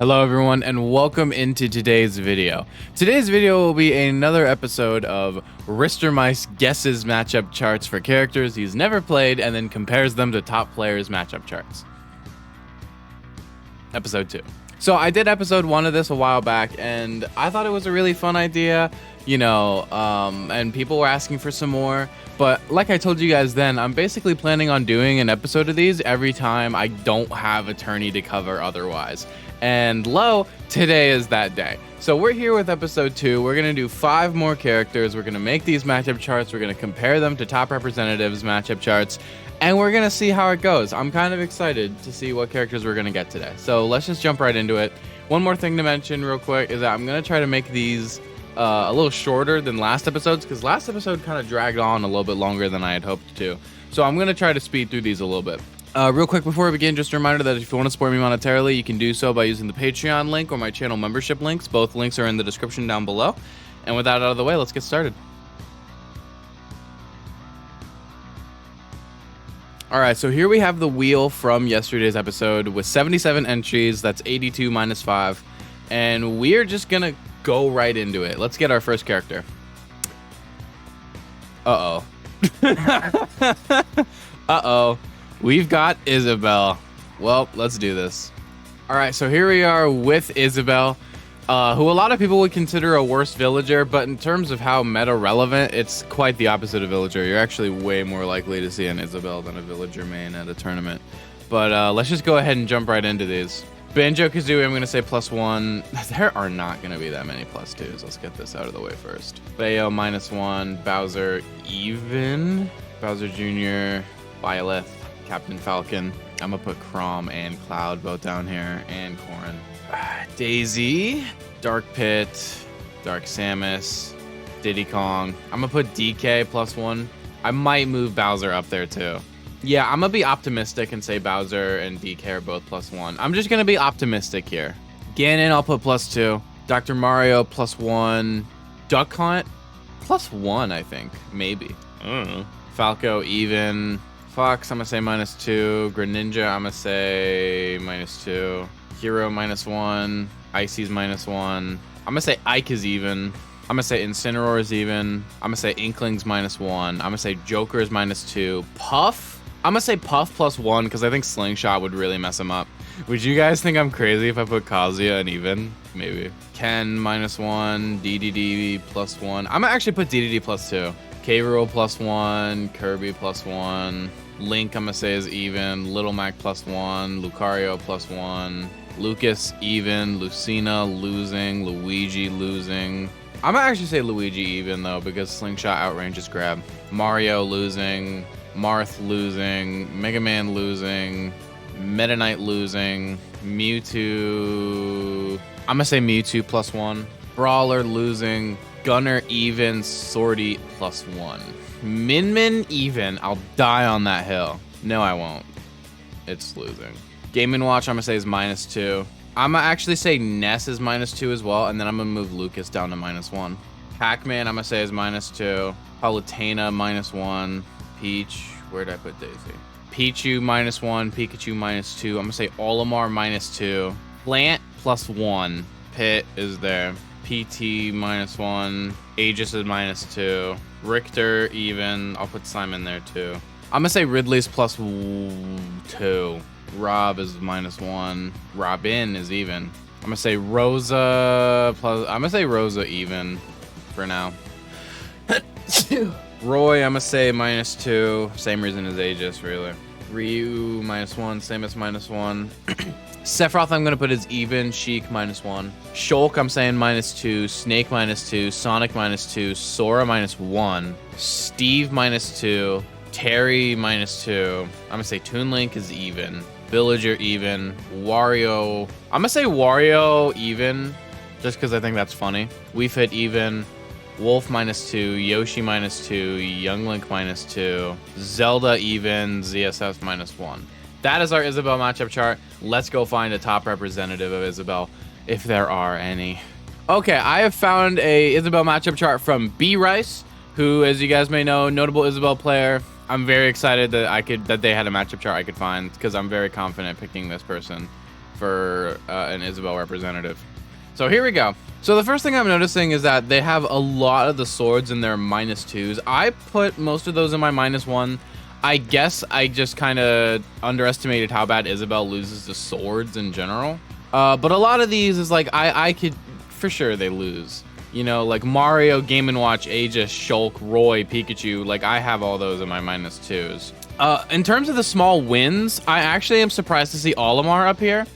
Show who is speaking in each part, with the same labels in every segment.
Speaker 1: Hello everyone and welcome into today's video. Today's video will be another episode of Rister Mice guesses matchup charts for characters he's never played and then compares them to top players' matchup charts. Episode 2. So I did episode 1 of this a while back and I thought it was a really fun idea, and people were asking for some more. But like I told you guys then, I'm basically planning on doing an episode of these every time I don't have a tourney to cover otherwise. And today is that day. So we're here with episode 2. We're going to do 5 more characters. We're going to make these matchup charts. We're going to compare them to top representatives matchup charts. And we're going to see how it goes. I'm kind of excited to see what characters we're going to get today. So let's just jump right into it. One more thing to mention real quick is that I'm going to try to make these a little shorter than last episodes, because last episode kind of dragged on a little bit longer than I had hoped to. So I'm going to try to speed through these a little bit. Real quick before we begin, just a reminder that if you want to support me monetarily, you can do so by using the Patreon link or my channel membership links. Both links are in the description down below. And with that out of the way, let's get started. Alright, so here we have the wheel from yesterday's episode with 77 entries. That's 82 minus 5. And we're just going to go right into it. Let's get our first character. Uh-oh. Uh-oh. We've got Isabel. Well, let's do this. All right, so here we are with Isabel, who a lot of people would consider a worse villager, but in terms of how meta relevant, it's quite the opposite of villager. You're actually way more likely to see an Isabel than a villager main at a tournament. But let's just go ahead and jump right into these. Banjo-Kazooie, I'm going to say +1. There are not going to be that many +2s. Let's get this out of the way first. Bayo -1. Bowser even. Bowser Jr. Byleth. Captain Falcon. I'm going to put Chrom and Cloud both down here. And Corrin. Daisy. Dark Pit. Dark Samus. Diddy Kong. I'm going to put DK +1. I might move Bowser up there too. Yeah, I'm going to be optimistic and say Bowser and DK are both +1. I'm just going to be optimistic here. Ganon, I'll put +2. Dr. Mario +1. Duck Hunt +1, I think. Maybe. I don't know. Falco even. Fox, I'm going to say -2. Greninja, I'm going to say -2. Hero -1. Icy's -1. I'm going to say Ike is even. I'm going to say Incineroar is even. I'm going to say Inkling's -1. I'm going to say Joker's -2. Puff? I'm going to say Puff +1 because I think Slingshot would really mess him up. Would you guys think I'm crazy if I put Kazuya and even? Maybe. Ken -1. DDD +1. I'm going to actually put DDD +2. K. Rool +1. Kirby +1. Link, I'm going to say is even. Little Mac +1. Lucario +1. Lucas even. Lucina losing. Luigi losing. I'm going to actually say Luigi even though because Slingshot outranges Grab. Mario losing. Marth losing, Mega Man losing, Meta Knight losing, Mewtwo. I'm gonna say Mewtwo +1. Brawler losing, Gunner even, Swordy +1. Min even. I'll die on that hill. No, I won't. It's losing. Game & Watch, I'm gonna say is -2. I'm gonna actually say Ness is -2 as well, and then I'm gonna move Lucas down to -1. Pac-Man, I'm gonna say is -2. Palutena -1. Peach, where did I put Daisy? Pichu -1, Pikachu -2. I'm gonna say Olimar -2. Plant +1. Pit is there. PT -1. Aegis is -2. Richter even. I'll put Simon there too. I'm gonna say Ridley's +2. Rob is -1. Robin is even. I'm gonna say Rosa I'm gonna say Rosa even for now. Roy, I'm gonna say -2. Same reason as Aegis, really. Ryu -1. Samus -1. Sephiroth, I'm gonna put as even. Sheik -1. Shulk, I'm saying -2. Snake -2. Sonic -2. Sora -1. Steve -2. Terry -2. I'm gonna say Toon Link is even. Villager even. Wario. I'm gonna say Wario even, just because I think that's funny. Wii Fit even. Wolf -2, Yoshi -2, Young Link -2, Zelda even, ZSS -1. That is our Isabel matchup chart. Let's go find a top representative of Isabel, if there are any. Okay, I have found a Isabel matchup chart from B Rice, who, as you guys may know, notable Isabel player. I'm very excited that they had a matchup chart I could find because I'm very confident picking this person. for an Isabel representative. So here we go. So the first thing I'm noticing is that they have a lot of the swords in their -2s. I put most of those in my -1. I guess I just kind of underestimated how bad Isabel loses to swords in general. But a lot of these is like, I could, for sure they lose. You know, like Mario, Game & Watch, Aegis, Shulk, Roy, Pikachu, like I have all those in my -2s. In terms of the small wins, I actually am surprised to see Olimar up here.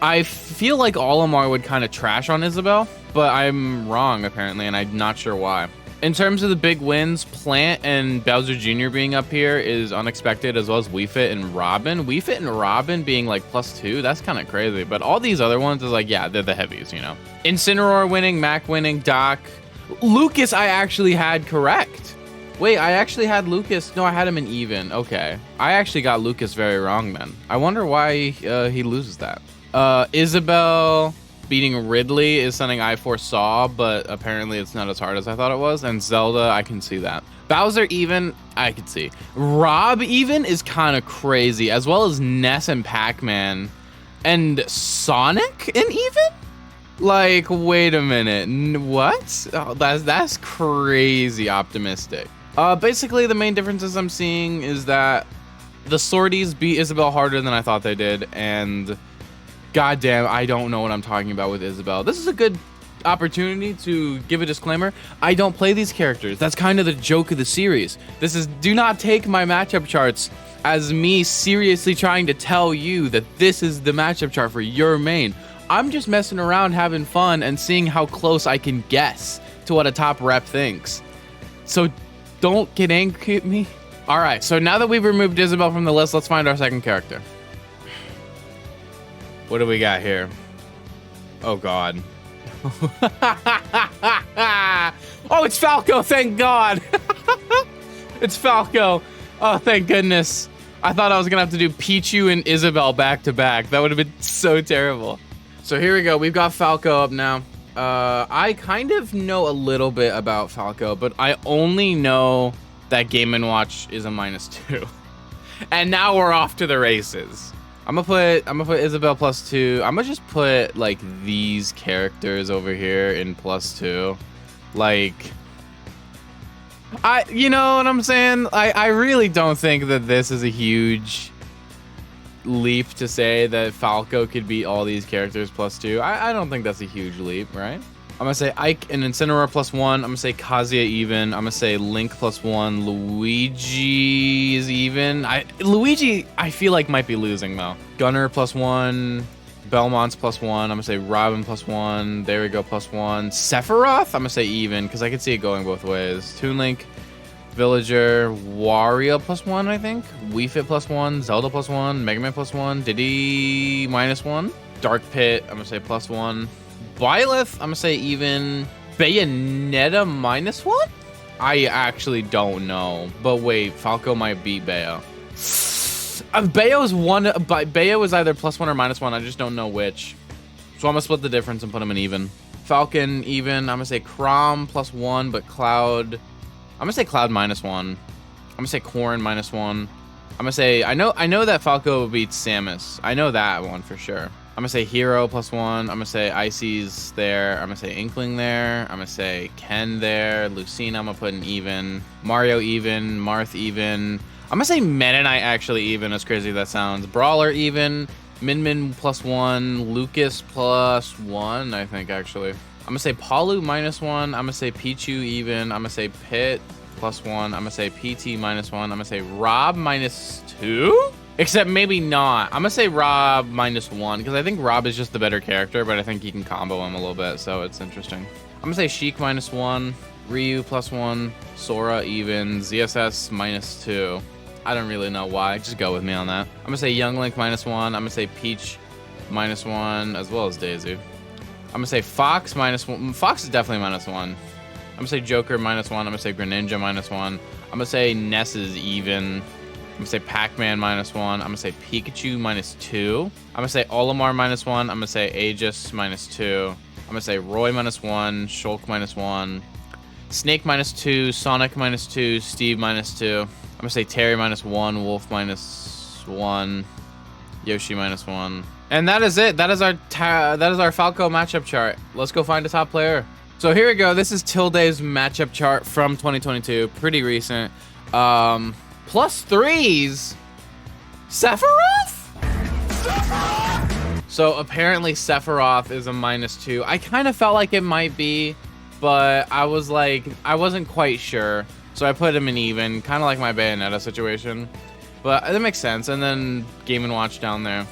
Speaker 1: I feel like Olimar would kind of trash on Isabel, but I'm wrong apparently, and I'm not sure why. In terms of the big wins, Plant and Bowser Jr. being up here is unexpected, as well as Wii Fit and Robin. Wii Fit and Robin being like +2, that's kind of crazy. But all these other ones is like, yeah, they're the heavies, you know. Incineroar winning, Mac winning, Doc. Lucas I actually had correct. Wait, I actually had Lucas. No, I had him in even. Okay. I actually got Lucas very wrong then. I wonder why he loses that. Isabel beating Ridley is something I foresaw, but apparently it's not as hard as I thought it was. And Zelda, I can see that. Bowser even, I could see. Rob even is kind of crazy, as well as Ness and Pac-Man. And Sonic in even? Like, wait a minute, what? Oh, that's crazy optimistic. Basically, the main differences I'm seeing is that the Swordies beat Isabel harder than I thought they did, and goddamn, I don't know what I'm talking about with Isabel. This is a good opportunity to give a disclaimer. I don't play these characters. That's kind of the joke of the series. This is, do not take my matchup charts as me seriously trying to tell you that this is the matchup chart for your main. I'm just messing around, having fun, and seeing how close I can guess to what a top rep thinks. So don't get angry at me. All right, so now that we've removed Isabel from the list, let's find our second character. What do we got here? Oh, God. Oh, it's Falco, thank God. It's Falco. Oh, thank goodness. I thought I was going to have to do Pichu and Isabel back to back. That would have been so terrible. So here we go. We've got Falco up now. I kind of know a little bit about Falco, but I only know that Game & Watch is a -2. And now we're off to the races. I'm gonna put Isabel +2. I'm gonna just put like these characters over here in +2. Like, you know what I'm saying? I really don't think that this is a huge leap to say that Falco could beat all these characters +2. I don't think that's a huge leap, right? I'm gonna say Ike and Incineroar +1. I'm gonna say Kazuya even. I'm gonna say Link +1. Luigi is even. Luigi, I feel like might be losing though. Gunner +1. Belmont's +1. I'm gonna say Robin +1. There we go, +1. Sephiroth, I'm gonna say even, because I can see it going both ways. Toon Link, Villager, Wario +1, I think. Wii Fit +1. Zelda +1. Mega Man +1. Diddy -1. Dark Pit, I'm gonna say +1. Byleth, I'm gonna say even. Bayonetta -1? I actually don't know. But wait, Falco might beat Bayo. Bayo's one, but Bayo is either +1 or -1. I just don't know which. So I'm gonna split the difference and put him in even. Falcon even. I'm gonna say Chrom +1, but Cloud. I'm gonna say Cloud -1. I'm gonna say Corrin -1. I'm gonna say I know that Falco beats Samus. I know that one for sure. I'm gonna say Hero +1. I'm gonna say Icy's there. I'm gonna say Inkling there. I'm gonna say Ken there. Lucina, I'm gonna put in even. Mario even. Marth even. I'm gonna say Meta Knight actually even, as crazy as that sounds. Brawler even. Min Min +1. Lucas +1, I think actually. I'm gonna say Palu -1. I'm gonna say Pichu even. I'm gonna say Pit +1. I'm gonna say PT -1. I'm gonna say Rob -2. Except maybe not. I'm gonna say Rob -1 because I think Rob is just the better character, but I think you can combo him a little bit, so it's interesting. I'm gonna say Sheik -1, Ryu +1, Sora even, ZSS -2. I don't really know why. Just go with me on that. I'm gonna say Young Link -1. I'm gonna say Peach -1, as well as Daisy. I'm gonna say Fox -1. Fox is definitely -1. I'm gonna say Joker -1. I'm gonna say Greninja -1. I'm gonna say Ness is even. I'm gonna say Pac-Man -1. I'm gonna say Pikachu -2. I'm gonna say Olimar -1. I'm gonna say Aegis -2. I'm gonna say Roy -1. Shulk -1. Snake -2. Sonic -2. Steve -2. I'm gonna say Terry -1. Wolf -1. Yoshi -1. And that is it. That is our Falco matchup chart. Let's go find a top player. So here we go. This is Tilde's matchup chart from 2022. Pretty recent. Plus threes. Sephiroth? So apparently Sephiroth is a -2. I kind of felt like it might be, but I was like, I wasn't quite sure. So I put him in even, kind of like my Bayonetta situation. But that makes sense. And then Game & Watch down there.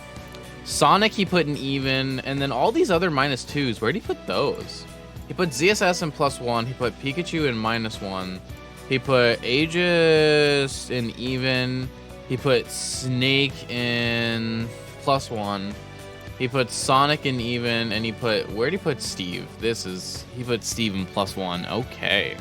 Speaker 1: Sonic he put in even, and then all these other -2s, where'd he put those? He put ZSS in +1, he put Pikachu in -1, he put Aegis in even, he put Snake in +1, he put Sonic in even, and he put, where'd he put Steve? He put Steve in +1, okay.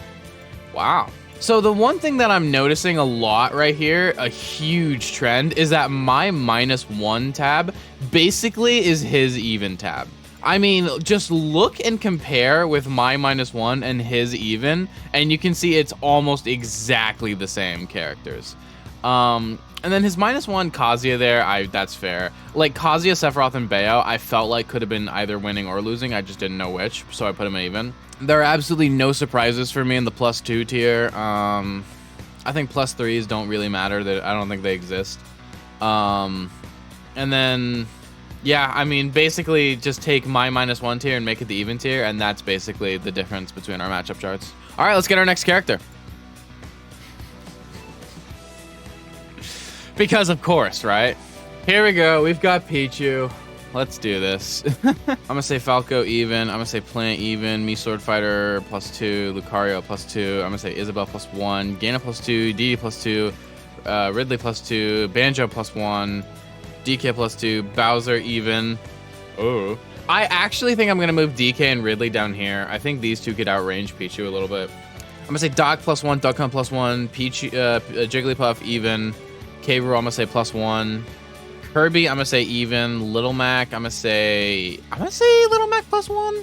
Speaker 1: Wow. So the one thing that I'm noticing a lot right here, a huge trend, is that my -1 tab basically is his even tab. I mean, just look and compare with my -1 and his even, and you can see it's almost exactly the same characters. And then his -1 Kazuya there, that's fair. Like Kazuya, Sephiroth, and Bayo, I felt like could have been either winning or losing. I just didn't know which, so I put him even. There are absolutely no surprises for me in the +2 tier. I think +3s don't really matter. I don't think they exist. And then, yeah, I mean, basically just take my -1 tier and make it the even tier, and that's basically the difference between our matchup charts. All right, let's get our next character. Because of course, right? Here we go. We've got Pichu. Let's do this. I'm gonna say Falco even. I'm gonna say Plant even. Me Sword Fighter +2. Lucario +2. I'm gonna say Isabel +1. Gaina +2. Didi +2. Ridley +2. Banjo +1. DK +2. Bowser even. Oh. I actually think I'm gonna move DK and Ridley down here. I think these two could outrange Pichu a little bit. I'm gonna say Doc +1. Duck Hunt +1. Pichu, Jigglypuff even. K. Rool, I'm gonna say +1. Kirby, I'm gonna say even. Little Mac, I'm gonna say Little Mac +1.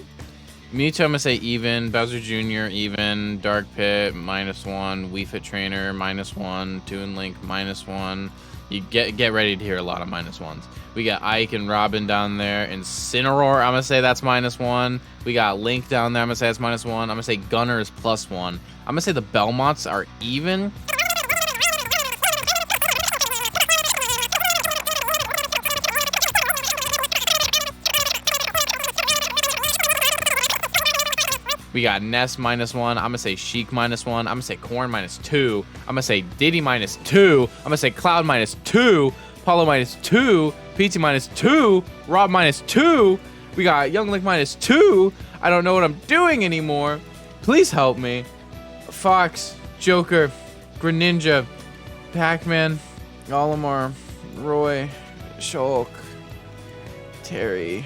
Speaker 1: Mewtwo, I'm gonna say even. Bowser Jr. even. Dark Pit -1. Wii Fit Trainer -1. Toon Link -1. You get ready to hear a lot of -1s. We got Ike and Robin down there. Incineroar, I'm gonna say that's -1. We got Link down there. I'm gonna say that's -1. I'm gonna say Gunner is +1. I'm gonna say the Belmonts are even. We got Ness -1. I'm gonna say Sheik -1. I'm gonna say Corn -2. I'm gonna say Diddy -2. I'm gonna say Cloud -2. Paulo -2. PT -2. Rob -2. We got Young Link -2. I don't know what I'm doing anymore. Please help me. Fox, Joker, Greninja, Pac-Man, Olimar, Roy, Shulk, Terry,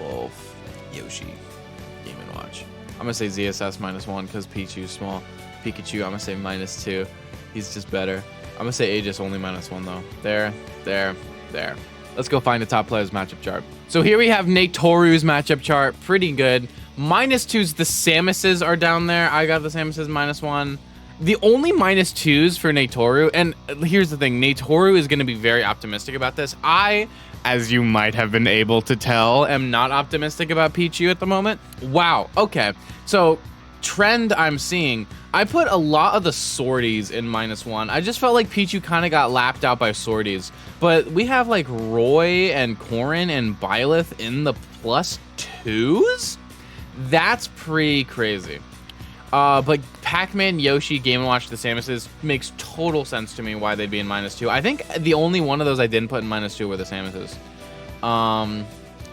Speaker 1: Wolf, Yoshi. Game & Watch. I'm gonna say ZSS -1 because Pichu's small. Pikachu, I'm gonna say -2. He's just better. I'm gonna say Aegis only -1 though. There. Let's go find the top player's matchup chart. So here we have Natoru's matchup chart. Pretty good. -2s, the Samuses are down there. I got the Samuses -1. The only -2s for Natoru, and here's the thing, Natoru is gonna be very optimistic about this. I, as you might have been able to tell, am not optimistic about Pichu at the moment. Wow, okay. So, trend I'm seeing, I put a lot of the sorties in -1. I just felt like Pichu kind of got lapped out by sorties. But we have like Roy and Corrin and Byleth in the +2s? That's pretty crazy. But Pac-Man, Yoshi, Game & Watch, the Samuses makes total sense to me why they'd be in -2. I think the only one of those I didn't put in -2 were the Samuses.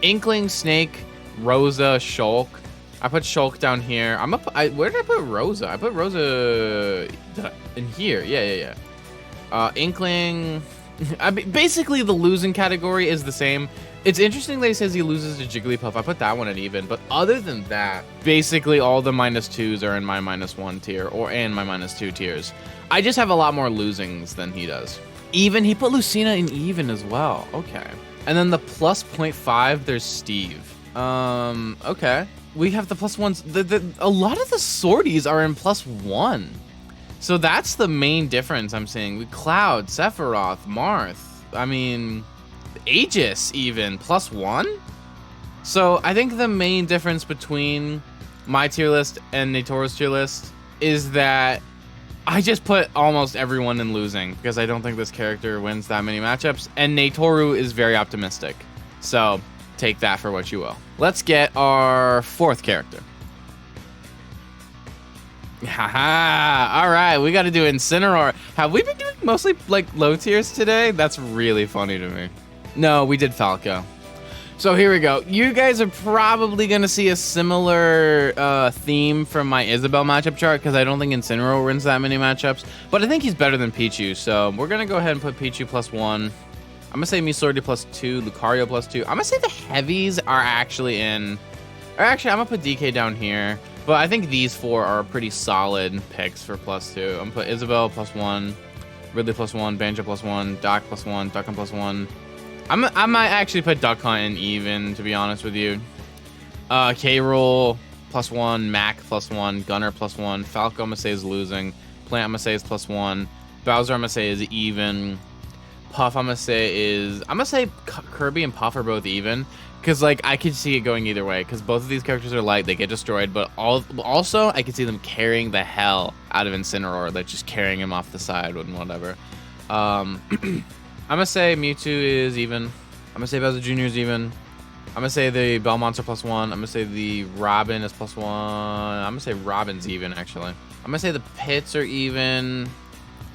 Speaker 1: Inkling, Snake, Rosa, Shulk. I put Shulk down here. Where did I put Rosa? I put Rosa in here. Yeah. Inkling. Basically, the losing category is the same. It's interesting that he says he loses to Jigglypuff. I put that one at even, but other than that, basically all the -2s are in my -1 tier and my -2 tiers. I just have a lot more losings than he does. Even, he put Lucina in even as well. Okay. And then the +0.5, there's Steve. Okay. We have the +1s. A lot of the sorties are in +1. So that's the main difference I'm seeing. Cloud, Sephiroth, Marth. I mean, Aegis even, +1? So I think the main difference between my tier list and Natoru's tier list is that I just put almost everyone in losing because I don't think this character wins that many matchups, and Natoru is very optimistic. So take that for what you will. Let's get our 4th character. Haha, all right, we got to do Incineroar. Have we been doing mostly like low tiers today? That's really funny to me. No, we did Falco. So here we go. You guys are probably going to see a similar theme from my Isabel matchup chart because I don't think Incineroar wins that many matchups, but I think he's better than Pichu. So we're going to go ahead and put Pichu +1. I'm going to say Misordi +2, Lucario +2. I'm going to say the heavies are actually in... Or actually, I'm going to put DK down here. But I think these 4 are pretty solid picks for +2. I'm going to put Isabel +1, Ridley +1, Banjo +1, Doc +1, Duck Hunt +1. I might actually put Duck Hunt in even, to be honest with you. K-Roll +1, Mac +1, Gunner +1, Falco I'm going to say is losing, Plant I'm going to say is +1, Bowser I'm going to say is even, Puff I'm going to say Kirby and Puff are both even. Because, like, I could see it going either way. Because both of these characters are light. They get destroyed. But also, I could see them carrying the hell out of Incineroar. Like, just carrying him off the side and whatever. I'm going to say Mewtwo is even. I'm going to say Bowser Jr. is even. I'm going to say the Belmonts are +1. I'm going to say the Robin is +1. I'm going to say Robin's even, actually. I'm going to say the Pits are even.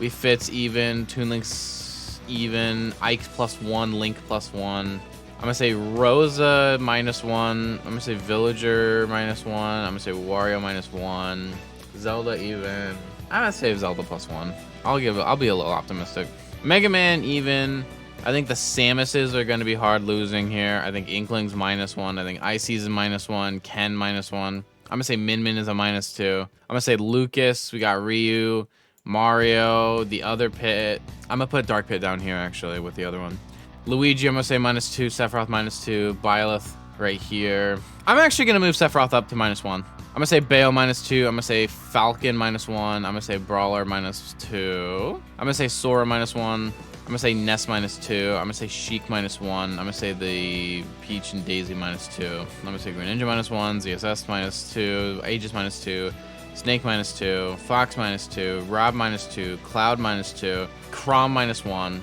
Speaker 1: Wii Fit's even. Toon Link's even. Ike's +1. Link +1. I'm going to say Rosa -1. I'm going to say Villager -1. I'm going to say Wario -1. Zelda even. I'm going to say Zelda +1. I'll be a little optimistic. Mega Man even. I think the Samuses are going to be hard losing here. I think Inkling's -1. I think Icy's is -1. Ken -1. I'm going to say Min Min is a -2. I'm going to say Lucas. We got Ryu, Mario, the other Pit. I'm going to put Dark Pit down here, actually, with the other one. Luigi, I'm going to say -2. Sephiroth -2. Byleth right here. I'm actually going to move Sephiroth up to -1. I'm going to say Bayo -2. I'm going to say Falcon -1. I'm going to say Brawler -2. I'm going to say Sora -1. I'm going to say Ness -2. I'm going to say Sheik -1. I'm going to say the Peach and Daisy -2. I'm going to say Green Ninja -1. ZSS -2. Aegis -2. Snake -2. Fox -2. Rob -2. Cloud -2. Chrom -1.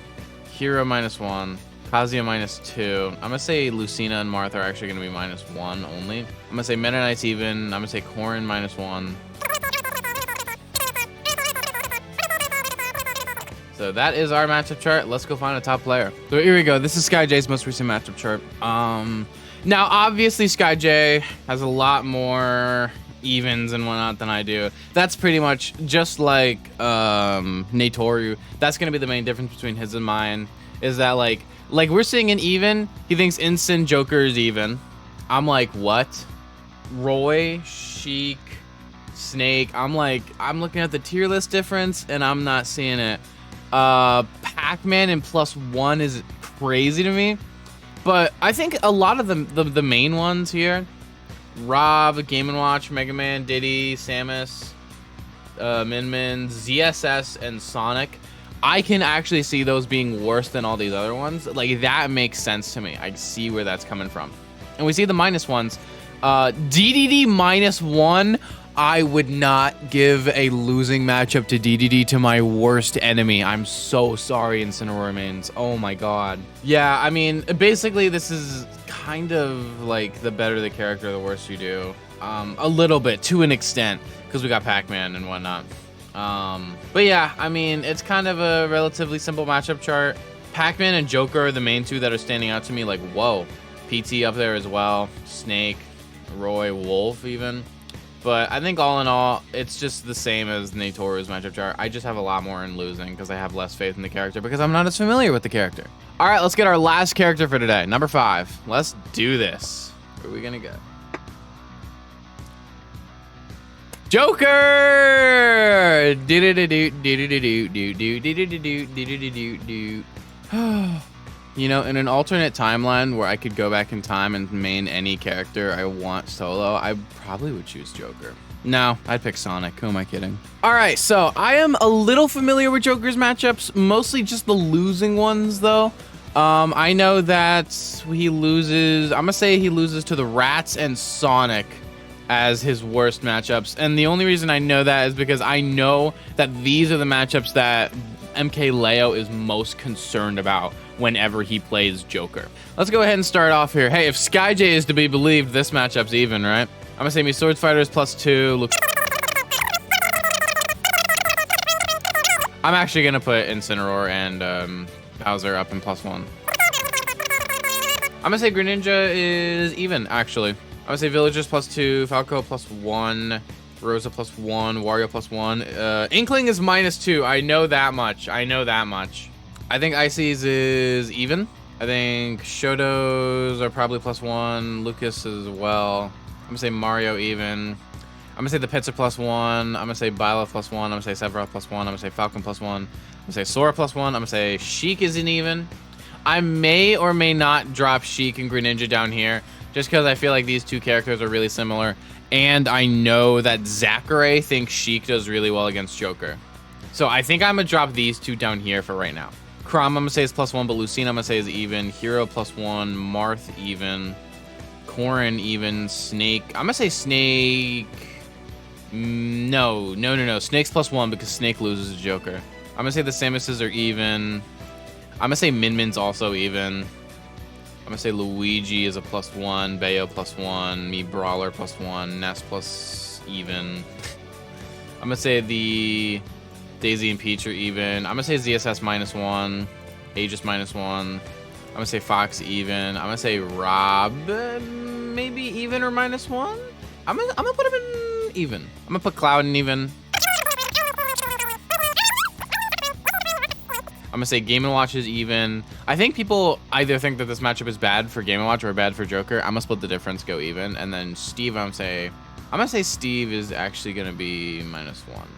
Speaker 1: Hero -1. Kazuya -2. I'm gonna say Lucina and Martha are actually gonna be -1 only. I'm gonna say Meta Knight's even. I'm gonna say Corrin -1. So that is our matchup chart. Let's go find a top player. So here we go. This is SkyJ's most recent matchup chart. Now obviously SkyJ has a lot more evens and whatnot than I do. That's pretty much just like Natoru. That's gonna be the main difference between his and mine. Is that like we're seeing an even. He thinks Incin Joker is even. I'm like, what? Roy, Sheik, Snake. I'm looking at the tier list difference and I'm not seeing it. Pac-Man and +1 is crazy to me. But I think a lot of the main ones here, Rob, Game & Watch, Mega Man, Diddy, Samus, Min Min, ZSS, and Sonic, I can actually see those being worse than all these other ones. Like, that makes sense to me. I see where that's coming from. And we see the -1s. DDD -1. I would not give a losing matchup to DDD to my worst enemy. I'm so sorry, Incineroar remains. Oh my god. Yeah, I mean, basically this is kind of like the better the character, the worse you do. A little bit, to an extent, because we got Pac-Man and whatnot. But yeah, I mean, it's kind of a relatively simple matchup chart. Pac-Man and Joker are the main two that are standing out to me, like, whoa. PT up there as well. Snake, Roy, Wolf even. But I think all in all, it's just the same as Natoru's matchup chart. I just have a lot more in losing because I have less faith in the character because I'm not as familiar with the character. All right, let's get our last character for today, number 5. Let's do this. Where are we gonna go? Joker! You know, in an alternate timeline where I could go back in time and main any character I want solo, I probably would choose Joker. No, I'd pick Sonic. Who am I kidding? All right, so I am a little familiar with Joker's matchups, mostly just the losing ones, though. I know that he loses. I'm gonna say he loses to the Rats and Sonic as his worst matchups. And the only reason I know that is because I know that these are the matchups that MK Leo is most concerned about whenever he plays Joker. Let's go ahead and start off here. Hey, if SkyJ is to be believed, this matchup's even, right? I'm gonna say me Swords Fighter is +2. Look, I'm actually gonna put Incineroar and Bowser up in +1. I'm gonna say Greninja is even, actually. I'm gonna say Villagers +2, Falco +1, Rosa +1, Wario +1. Inkling is -2. I know that much. I know that much. I think Icy's is even. I think Shoto's are probably +1. Lucas as well. I'm gonna say Mario even. I'm gonna say the Pits are +1. I'm gonna say Byleth +1. I'm gonna say Sephiroth +1. I'm gonna say Falcon +1. I'm gonna say Sora +1. I'm gonna say Sheik isn't even. I may or may not drop Sheik and Greninja down here, just because I feel like these two characters are really similar. And I know that Zachary thinks Sheik does really well against Joker. So I think I'm gonna drop these two down here for right now. Chrom, I'm gonna say is +1, but Lucina I'm gonna say is even. Hero +1, Marth even. Corrin even. Snake, I'm gonna say Snake. No. Snake's +1 because Snake loses to Joker. I'm gonna say the Samuses are even. I'm gonna say Min-Min's also even. I'm gonna say Luigi is a +1, Bayo +1, me Brawler +1, Ness plus even. I'm gonna say the Daisy and Peach are even. I'm gonna say ZSS -1, Aegis -1. I'm gonna say Fox even. I'm gonna say Rob maybe even or -1. I'm gonna put him in even. I'm gonna put Cloud in even. I'm gonna say Game & Watch is even. I think people either think that this matchup is bad for Game & Watch or bad for Joker. I'm gonna split the difference, go even. And then Steve, I'm gonna say Steve is actually gonna be -1.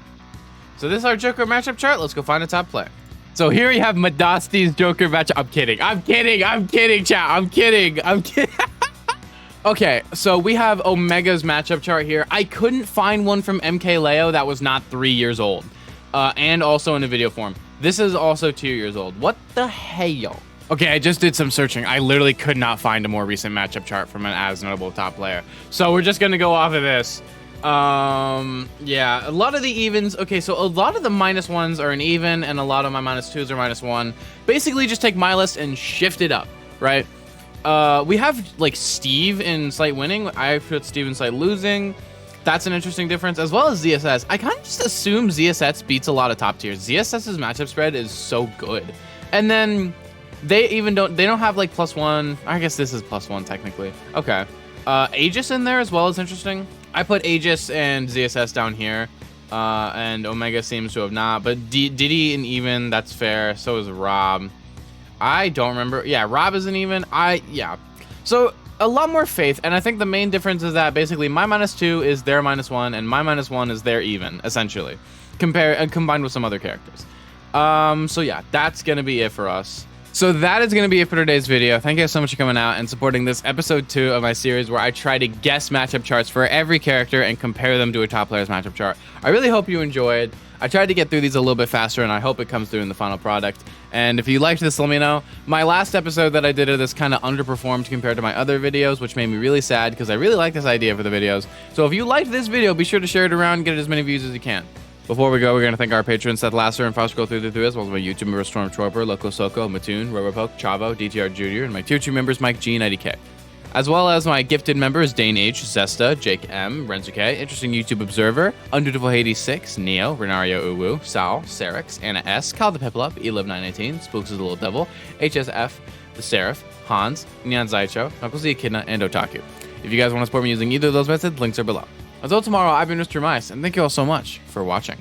Speaker 1: So this is our Joker matchup chart. Let's go find a top player. So here we have Madasti's Joker matchup. I'm kidding, chat. I'm kidding. Okay, so we have Omega's matchup chart here. I couldn't find one from MK Leo that was not 3 years old. And also in a video form. This is also 2 years old. What the hell? Okay, I just did some searching. I literally could not find a more recent matchup chart from an as notable top player. So we're just gonna go off of this. Yeah, a lot of the evens. Okay, so a lot of the -1s are an even, and a lot of my -2s are -1. Basically, just take my list and shift it up, right? We have like Steve in slight winning. I put Steve in slight losing. That's an interesting difference, as well as ZSS. I kind of just assume ZSS beats a lot of top tiers. ZSS's matchup spread is so good. And then they don't have like +1. I guess this is +1 technically. Okay. Aegis in there as well is interesting. I put Aegis and ZSS down here. And Omega seems to have not, but Diddy in even, that's fair. So is Rob. I don't remember. Yeah, Rob isn't even. Yeah. So a lot more faith, and I think the main difference is that basically my -2 is their -1, and my -1 is their even, essentially, combined with some other characters. So yeah, that's gonna be it for us. So that is gonna be it for today's video. Thank you guys so much for coming out and supporting this episode 2 of my series where I try to guess matchup charts for every character and compare them to a top player's matchup chart. I really hope you enjoyed. I tried to get through these a little bit faster, and I hope it comes through in the final product. And if you liked this, let me know. My last episode that I did of this kind of underperformed compared to my other videos, which made me really sad because I really like this idea for the videos. So if you liked this video, be sure to share it around and get as many views as you can. Before we go, we're going to thank our patrons, Seth Lasser and Foster 333, as well as my YouTube members, Stormtrooper, Loco Soco, Mattoon, Robopoke, Chavo, DTR Jr., and my Tier 2 members, Mike G and Eddie K. As well as my gifted members, Dane H, Zesta, Jake M, Renzuke, Interesting YouTube Observer, Undutiful Hades 6, Neo, Renario Uwu, Sal, Serix, Anna S, Kyle the Piplup, Eliv918, Spooks is the Little Devil, HSF, The Seraph, Hans, Neon Zaicho, Knuckles the Echidna, and Otaku. If you guys want to support me using either of those methods, links are below. Until tomorrow, I've been Mr. Mice, and thank you all so much for watching.